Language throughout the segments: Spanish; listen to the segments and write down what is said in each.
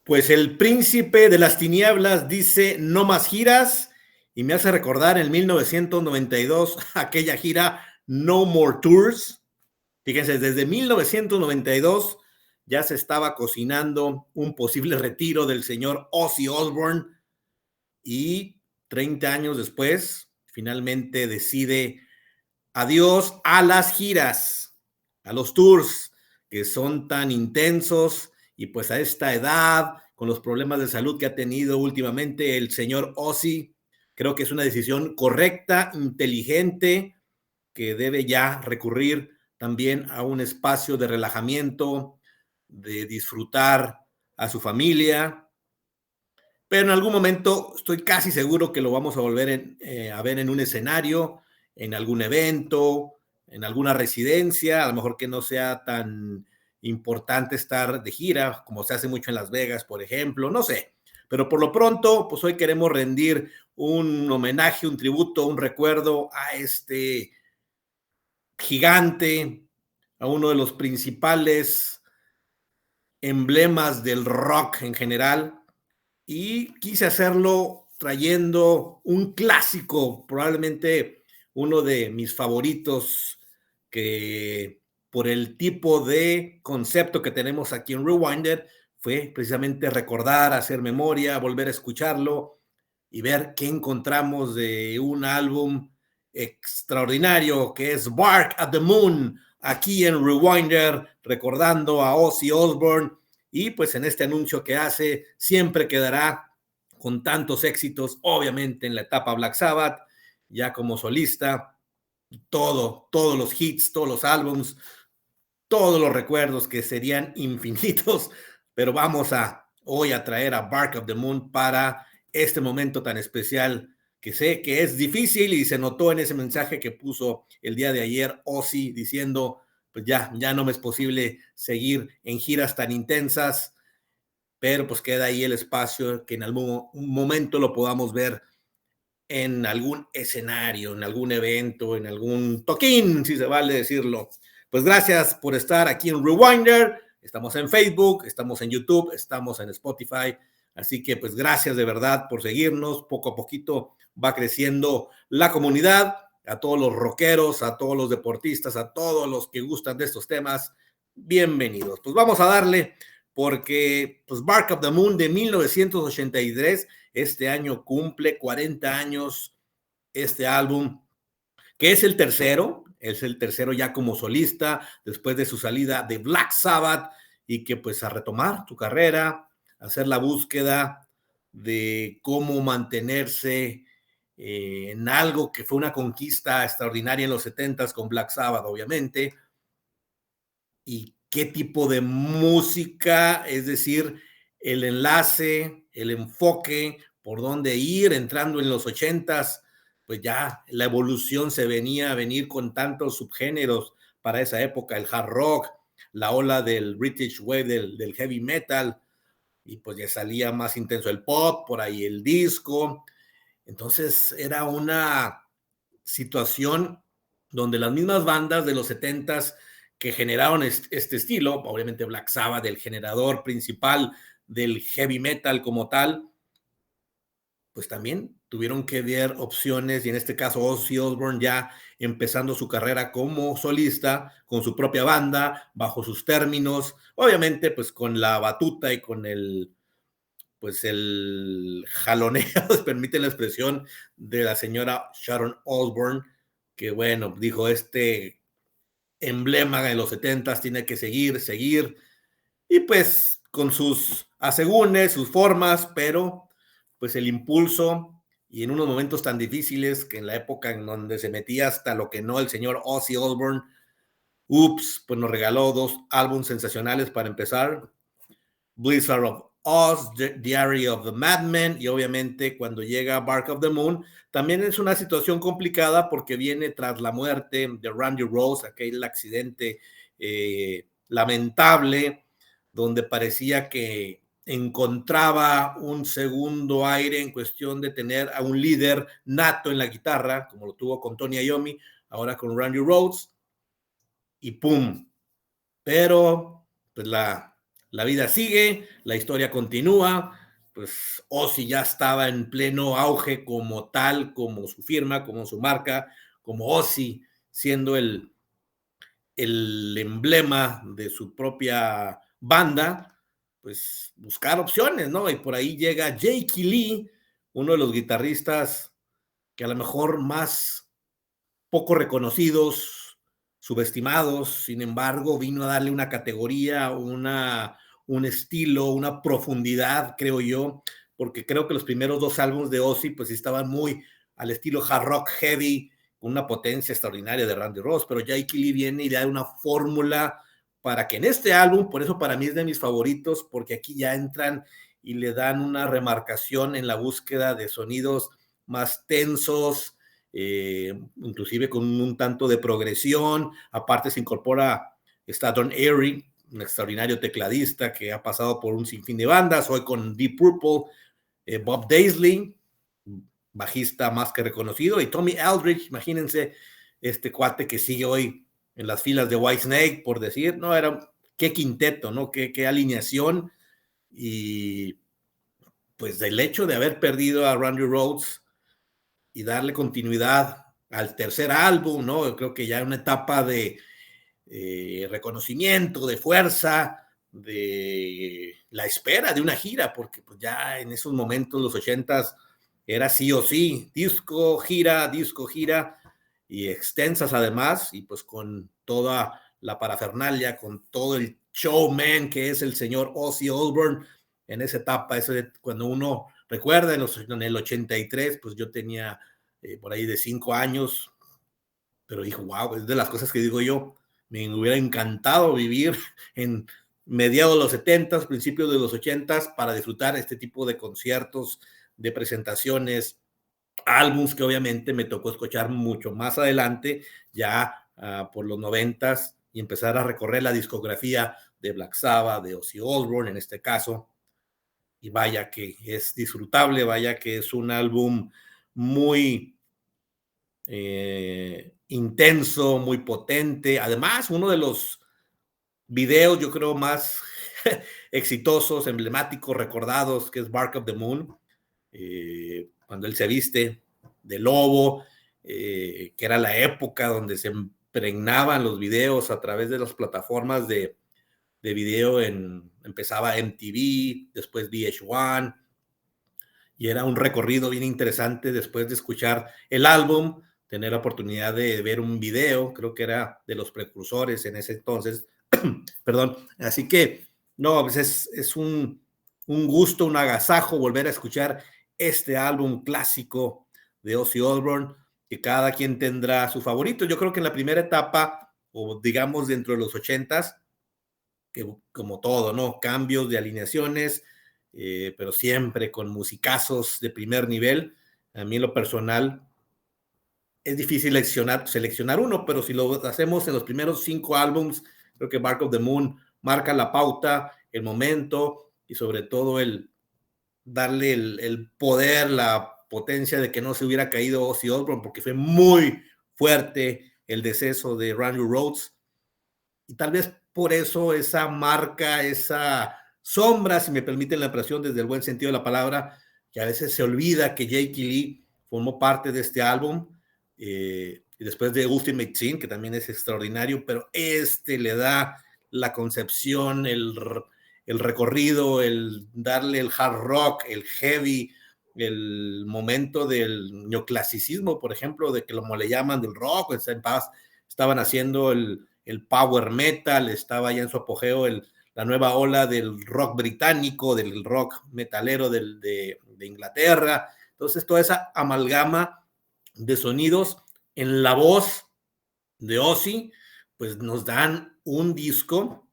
Pues el príncipe de las tinieblas dice no más giras y me hace recordar en 1992 aquella gira No More Tours. Fíjense, desde 1992 ya se estaba cocinando un posible retiro del señor Ozzy Osbourne y 30 años después finalmente decide adiós a las giras, a los tours que son tan intensos y pues a esta edad, con los problemas de salud que ha tenido últimamente el señor Ozzy, creo que es una decisión correcta, inteligente, que debe ya recurrir también a un espacio de relajamiento, de disfrutar a su familia, pero en algún momento estoy casi seguro que lo vamos a volver a ver en un escenario, en algún evento, en alguna residencia, a lo mejor que no sea tan importante estar de gira, como se hace mucho en Las Vegas, por ejemplo, no sé. Pero por lo pronto, pues hoy queremos rendir un homenaje, un tributo, un recuerdo a este gigante, a uno de los principales emblemas del rock en general, y quise hacerlo trayendo un clásico, probablemente uno de mis favoritos, que por el tipo de concepto que tenemos aquí en Rewinder, fue precisamente recordar, hacer memoria, volver a escucharlo y ver qué encontramos de un álbum extraordinario que es Bark at the Moon, aquí en Rewinder, recordando a Ozzy Osbourne. Y pues en este anuncio que hace, siempre quedará con tantos éxitos, obviamente en la etapa Black Sabbath, ya como solista, todos los hits, todos los álbums, todos los recuerdos que serían infinitos, pero vamos a hoy a traer a Bark of the Moon para este momento tan especial que sé que es difícil y se notó en ese mensaje que puso el día de ayer Ozzy diciendo pues ya no me es posible seguir en giras tan intensas, pero pues queda ahí el espacio que en algún momento lo podamos ver en algún escenario, en algún evento, en algún toquín, si se vale decirlo. Pues gracias por estar aquí en Rewinder. Estamos en Facebook, estamos en YouTube, estamos en Spotify. Así que pues gracias de verdad por seguirnos. Poco a poquito va creciendo la comunidad. A todos los rockeros, a todos los deportistas, a todos los que gustan de estos temas, bienvenidos. Pues vamos a darle, porque pues Bark of the Moon de 1983 este año cumple 40 años este álbum, que es el tercero ya como solista, después de su salida de Black Sabbath, y que pues a retomar tu carrera, hacer la búsqueda de cómo mantenerse en algo que fue una conquista extraordinaria en los 70s con Black Sabbath, obviamente, y qué tipo de música, es decir, el enlace, el enfoque, por dónde ir, entrando en los 80s, pues ya la evolución se venía a venir con tantos subgéneros para esa época, el hard rock, la ola del British wave, del heavy metal, y pues ya salía más intenso el pop, por ahí el disco. Entonces era una situación donde las mismas bandas de los 70s que generaron este estilo, obviamente Black Sabbath, el generador principal del heavy metal como tal, pues también tuvieron que ver opciones, y en este caso Ozzy Osbourne ya empezando su carrera como solista, con su propia banda, bajo sus términos, obviamente pues con la batuta y con el jaloneo, permite la expresión, de la señora Sharon Osbourne, que bueno, dijo, este emblema de los 70s tiene que seguir, y pues con sus asegúnes, sus formas, pero pues el impulso, y en unos momentos tan difíciles, que en la época en donde se metía hasta lo que no el señor Ozzy Osbourne, pues nos regaló dos álbumes sensacionales para empezar, Blizzard of Oz, Diary of the Madman, y obviamente cuando llega Bark of the Moon, también es una situación complicada porque viene tras la muerte de Randy Rhoads, aquel accidente lamentable, donde parecía que encontraba un segundo aire en cuestión de tener a un líder nato en la guitarra, como lo tuvo con Tony Iommi, ahora con Randy Rhoads, y ¡pum! Pero pues la vida sigue, la historia continúa, pues Ozzy ya estaba en pleno auge como tal, como su firma, como su marca, como Ozzy, siendo el emblema de su propia banda, pues buscar opciones, ¿no? Y por ahí llega Jake Lee, uno de los guitarristas que a lo mejor más poco reconocidos, subestimados, sin embargo, vino a darle una categoría, un estilo, una profundidad, creo yo, porque creo que los primeros dos álbumes de Ozzy pues estaban muy al estilo hard rock heavy, con una potencia extraordinaria de Randy Ross, pero Jake Lee viene y da una fórmula para que en este álbum, por eso para mí es de mis favoritos, porque aquí ya entran y le dan una remarcación en la búsqueda de sonidos más tensos, inclusive con un tanto de progresión. Aparte se incorpora, está Don Airey, un extraordinario tecladista que ha pasado por un sinfín de bandas, hoy con Deep Purple, Bob Daisley, bajista más que reconocido, y Tommy Aldridge, imagínense este cuate que sigue hoy en las filas de Whitesnake, por decir, no, era qué quinteto, ¿no? Qué alineación, y pues del hecho de haber perdido a Randy Rhoads y darle continuidad al tercer álbum, ¿no? Yo creo que ya una etapa de reconocimiento, de fuerza, de la espera de una gira, porque pues ya en esos momentos, los 80s, era sí o sí, disco, gira, y extensas además, y pues con toda la parafernalia, con todo el showman que es el señor Ozzy Osbourne en esa etapa, eso de cuando uno recuerda en el 83, pues yo tenía por ahí de 5 años, pero dijo, wow, es de las cosas que digo yo, me hubiera encantado vivir en mediados de los 70s, principios de los 80s, para disfrutar este tipo de conciertos, de presentaciones, álbums que obviamente me tocó escuchar mucho más adelante, ya por los 90s, y empezar a recorrer la discografía de Black Sabbath, de Ozzy Osbourne en este caso, y vaya que es disfrutable, vaya que es un álbum muy intenso, muy potente. Además, uno de los videos, yo creo, más exitosos, emblemáticos, recordados, que es Bark of the Moon, cuando él se viste de lobo, que era la época donde se impregnaban los videos a través de las plataformas de video, empezaba MTV, después VH1, y era un recorrido bien interesante después de escuchar el álbum, tener la oportunidad de ver un video, creo que era de los precursores en ese entonces, perdón, así que no, pues es un gusto, un agasajo volver a escuchar este álbum clásico de Ozzy Osbourne, que cada quien tendrá su favorito. Yo creo que en la primera etapa, o digamos dentro de los 80s, que como todo, ¿no? Cambios de alineaciones, pero siempre con musicazos de primer nivel. A mí en lo personal es difícil seleccionar uno, pero si lo hacemos en los primeros 5 álbums, creo que Bark of the Moon marca la pauta, el momento y sobre todo el darle el poder, la potencia de que no se hubiera caído Ozzy Osbourne, porque fue muy fuerte el deceso de Randy Rhoads, y tal vez por eso esa marca, esa sombra, si me permiten la expresión desde el buen sentido de la palabra, que a veces se olvida que Jake Lee formó parte de este álbum, y después de Ultimate Team, que también es extraordinario, pero este le da la concepción, el recorrido, el darle el hard rock, el heavy, el momento del neoclasicismo, por ejemplo, de que como le llaman del rock, estaban haciendo el power metal, estaba ya en su apogeo la nueva ola del rock británico, del rock metalero de Inglaterra. Entonces, toda esa amalgama de sonidos en la voz de Ozzy, pues nos dan un disco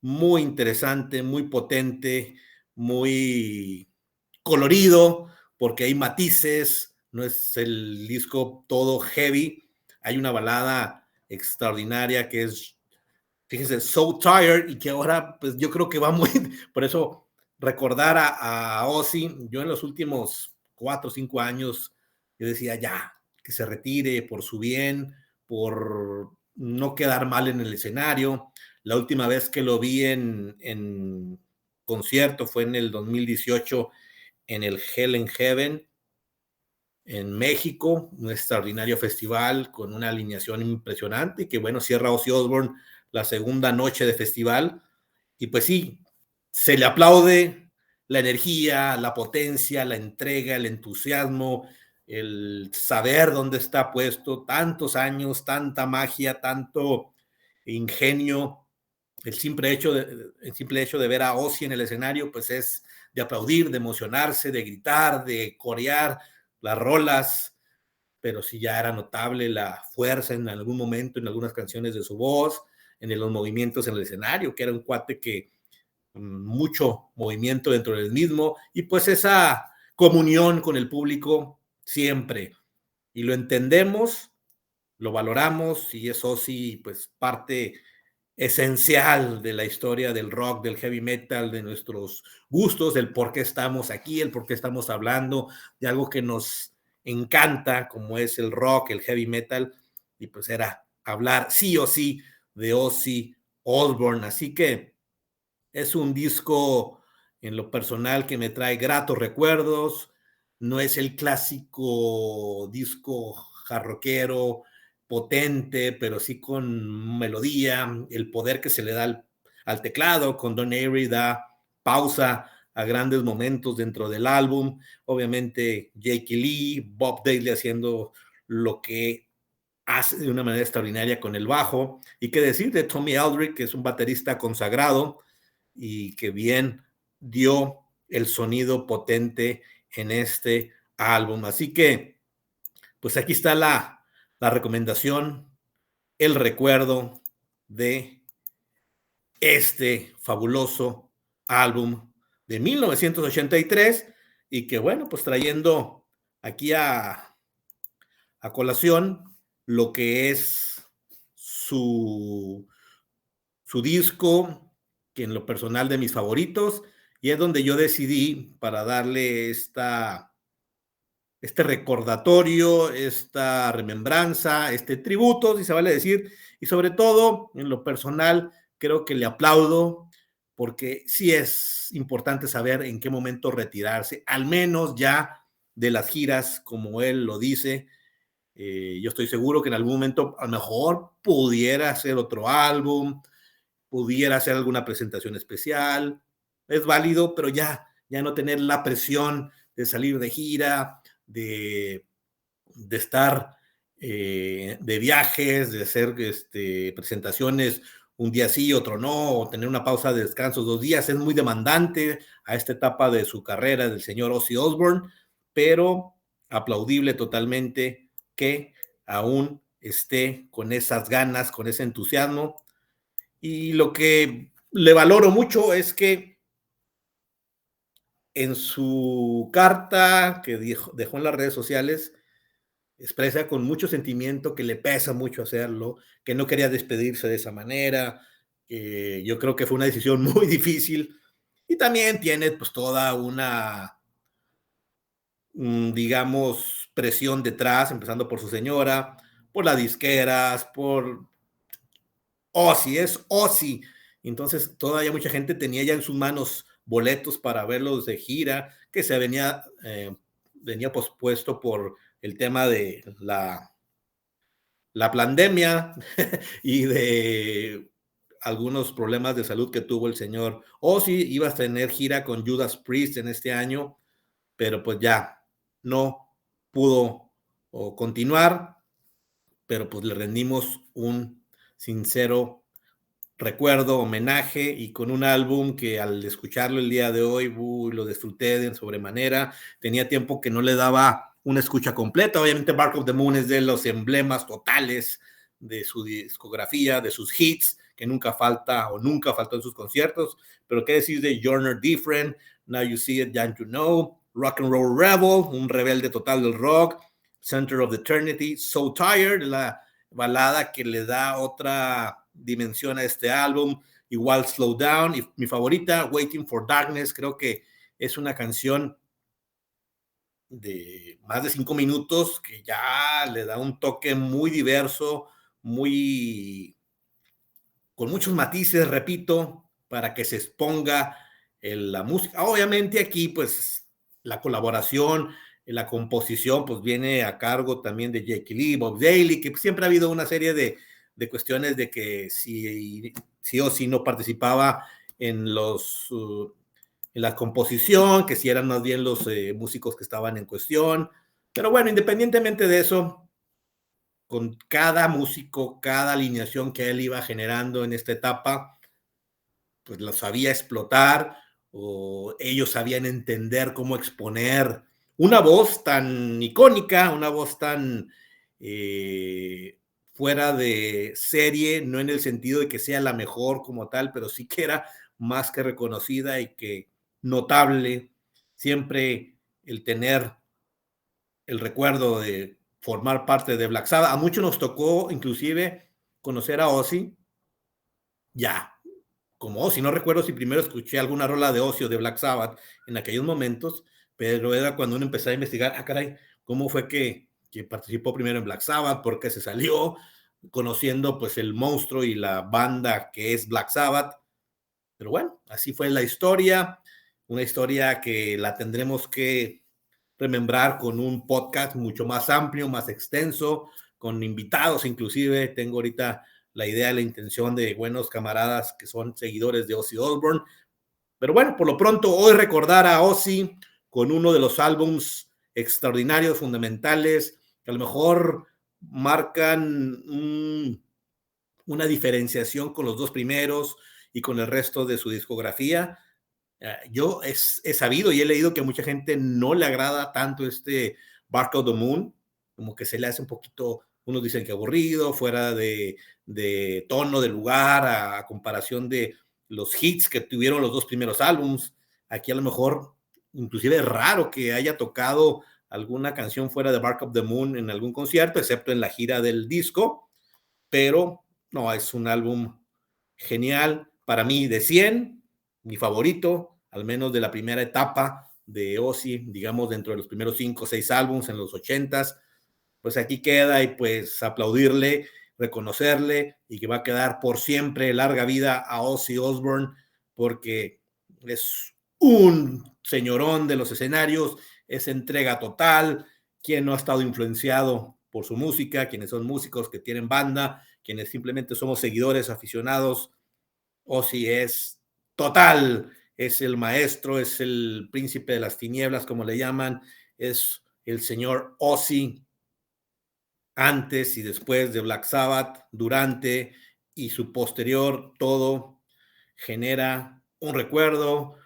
muy interesante, muy potente, muy colorido, porque hay matices, no es el disco todo heavy, hay una balada extraordinaria que es, fíjense, So Tired, y que ahora pues yo creo que va muy, por eso recordar a Ozzy, yo en los últimos 4 o 5 años, yo decía ya, que se retire por su bien, por no quedar mal en el escenario, La última vez que lo vi en concierto fue en el 2018 en el Hell in Heaven en México, un extraordinario festival con una alineación impresionante y que bueno, cierra Ozzy Osbourne la segunda noche de festival y pues sí, se le aplaude la energía, la potencia, la entrega, el entusiasmo, el saber dónde está puesto, tantos años, tanta magia, tanto ingenio, el simple hecho de ver a Ozzy en el escenario, pues es de aplaudir, de emocionarse, de gritar, de corear las rolas, pero sí ya era notable la fuerza en algún momento, en algunas canciones de su voz, en los movimientos en el escenario, que era un cuate que mucho movimiento dentro del mismo, y pues esa comunión con el público siempre, y lo entendemos, lo valoramos, y eso sí, pues parte esencial de la historia del rock, del heavy metal, de nuestros gustos, del por qué estamos aquí, el por qué estamos hablando de algo que nos encanta, como es el rock, el heavy metal, y pues era hablar sí o sí de Ozzy Osbourne. Así que es un disco en lo personal que me trae gratos recuerdos. No es el clásico disco jarroquero, potente, pero sí con melodía, el poder que se le da al teclado. Con Don Airey da pausa a grandes momentos dentro del álbum. Obviamente Jake Lee, Bob Daisley haciendo lo que hace de una manera extraordinaria con el bajo. Y qué decir de Tommy Aldrich, que es un baterista consagrado y que bien dio el sonido potente en este álbum. Así que, pues aquí está la recomendación, el recuerdo de este fabuloso álbum de 1983 y que bueno, pues trayendo aquí a colación lo que es su disco, que en lo personal de mis favoritos, y es donde yo decidí para darle este recordatorio, esta remembranza, este tributo, si se vale decir, y sobre todo, en lo personal, creo que le aplaudo, porque sí es importante saber en qué momento retirarse, al menos ya de las giras, como él lo dice. Yo estoy seguro que en algún momento a lo mejor pudiera hacer otro álbum, pudiera hacer alguna presentación especial, es válido, pero ya no tener la presión de salir de gira, de estar de viajes, de hacer presentaciones un día sí, otro no, o tener una pausa de descanso 2 días, es muy demandante a esta etapa de su carrera del señor Ozzy Osbourne, pero aplaudible totalmente que aún esté con esas ganas, con ese entusiasmo. Y lo que le valoro mucho es que en su carta que dejó en las redes sociales, expresa con mucho sentimiento que le pesa mucho hacerlo, que no quería despedirse de esa manera. Yo creo que fue una decisión muy difícil y también tiene pues toda una, digamos, presión detrás, empezando por su señora, por las disqueras, por Ozzy, es Ozzy. Entonces, todavía mucha gente tenía ya en sus manos boletos para verlos de gira, que se venía pospuesto por el tema de la pandemia y de algunos problemas de salud que tuvo el señor Ozzy. Iba a tener gira con Judas Priest en este año, pero pues ya no pudo continuar, pero pues le rendimos un sincero recuerdo, homenaje y con un álbum que al escucharlo el día de hoy lo disfruté de sobremanera. Tenía tiempo que no le daba una escucha completa. Obviamente Bark of the Moon es de los emblemas totales de su discografía, de sus hits, que nunca falta o nunca faltó en sus conciertos. Pero qué decir de You're Different, Now You See It, Don't You Know, Rock and Roll Rebel, un rebelde total del rock, Center of Eternity, So Tired, la balada que le da otra dimensión a este álbum, igual Slow Down, y mi favorita, Waiting for Darkness, creo que es una canción de más de 5 minutos que ya le da un toque muy diverso, muy con muchos matices, repito, para que se exponga la música. Obviamente aquí, pues, la colaboración, la composición, pues viene a cargo también de Jake Lee, Bob Daly, que siempre ha habido una serie de cuestiones de que si sí o sí no participaba en en la composición, que si eran más bien los músicos que estaban en cuestión. Pero bueno, independientemente de eso, con cada músico, cada alineación que él iba generando en esta etapa, pues lo sabía explotar o ellos sabían entender cómo exponer una voz tan icónica, una voz tan fuera de serie, no en el sentido de que sea la mejor como tal, pero sí que era más que reconocida y que notable siempre el tener el recuerdo de formar parte de Black Sabbath. A muchos nos tocó inclusive conocer a Ozzy ya como Ozzy. No recuerdo si primero escuché alguna rola de Ozzy o de Black Sabbath en aquellos momentos, pero era cuando uno empezó a investigar, caray, ¿cómo fue que participó primero en Black Sabbath? ¿Por qué se salió? Conociendo pues el monstruo y la banda que es Black Sabbath. Pero bueno, así fue la historia, una historia que la tendremos que remembrar con un podcast mucho más amplio, más extenso, con invitados inclusive. Tengo ahorita la idea, la intención de buenos camaradas que son seguidores de Ozzy Osbourne. Pero bueno, por lo pronto hoy recordar a Ozzy con uno de los álbums extraordinarios, fundamentales, que a lo mejor marcan una diferenciación con los dos primeros y con el resto de su discografía. Yo he sabido y he leído que a mucha gente no le agrada tanto este Bark of the Moon, como que se le hace un poquito, unos dicen que aburrido, fuera de tono, de lugar, a comparación de los hits que tuvieron los dos primeros álbums. Aquí a lo mejor, inclusive es raro que haya tocado alguna canción fuera de Bark of the Moon en algún concierto, excepto en la gira del disco, pero no, es un álbum genial, para mí de 100, mi favorito, al menos de la primera etapa de Ozzy, digamos dentro de los primeros 5 o 6 álbumes en los 80s, pues aquí queda y pues aplaudirle, reconocerle y que va a quedar por siempre larga vida a Ozzy Osbourne porque es un señorón de los escenarios, es entrega total, quien no ha estado influenciado por su música, quienes son músicos que tienen banda, quienes simplemente somos seguidores aficionados. Ozzy es total, es el maestro, es el príncipe de las tinieblas, como le llaman, es el señor Ozzy antes y después de Black Sabbath, durante y su posterior, todo genera un recuerdo,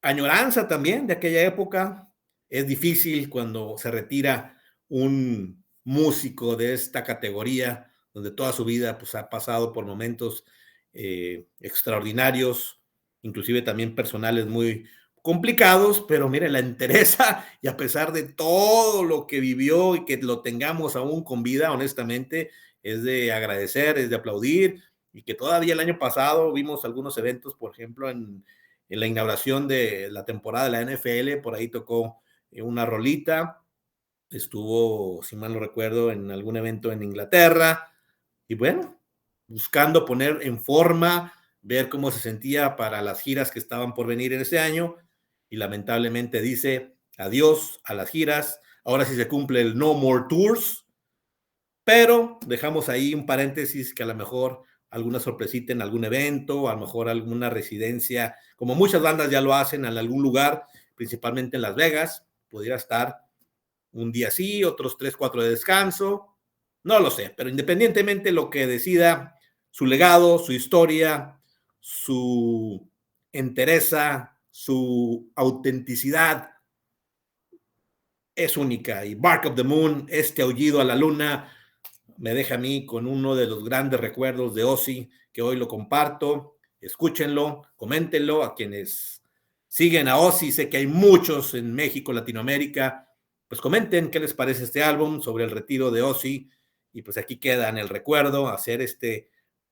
añoranza también de aquella época. Es difícil cuando se retira un músico de esta categoría, donde toda su vida pues, ha pasado por momentos extraordinarios, inclusive también personales muy complicados, pero mire, la entereza y a pesar de todo lo que vivió y que lo tengamos aún con vida, honestamente, es de agradecer, es de aplaudir y que todavía el año pasado vimos algunos eventos, por ejemplo, en la inauguración de la temporada de la NFL, por ahí tocó una rolita, estuvo, si mal no recuerdo, en algún evento en Inglaterra, y bueno, buscando poner en forma, ver cómo se sentía para las giras que estaban por venir en ese año, y lamentablemente dice adiós a las giras, ahora sí se cumple el No More Tours, pero dejamos ahí un paréntesis que a lo mejor alguna sorpresita en algún evento, a lo mejor alguna residencia, como muchas bandas ya lo hacen en algún lugar, principalmente en Las Vegas, pudiera estar un día sí, otros 3, 4 de descanso, no lo sé, pero independientemente de lo que decida, su legado, su historia, su entereza, su autenticidad es única. Y Bark of the Moon, este aullido a la luna, me deja a mí con uno de los grandes recuerdos de Ozzy, que hoy lo comparto. Escúchenlo, coméntenlo a quienes siguen a Ozzy. Sé que hay muchos en México, Latinoamérica. Pues comenten qué les parece este álbum sobre el retiro de Ozzy. Y pues aquí queda en el recuerdo, hacer este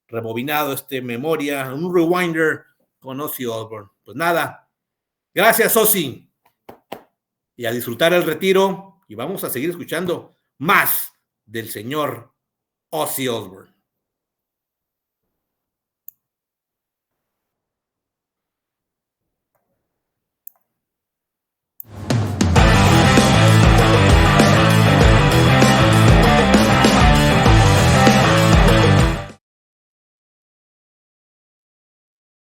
rebobinado, este memoria, un rewinder con Ozzy Osbourne. Pues nada, gracias Ozzy. Y a disfrutar el retiro y vamos a seguir escuchando más del señor Ozzy Osbourne.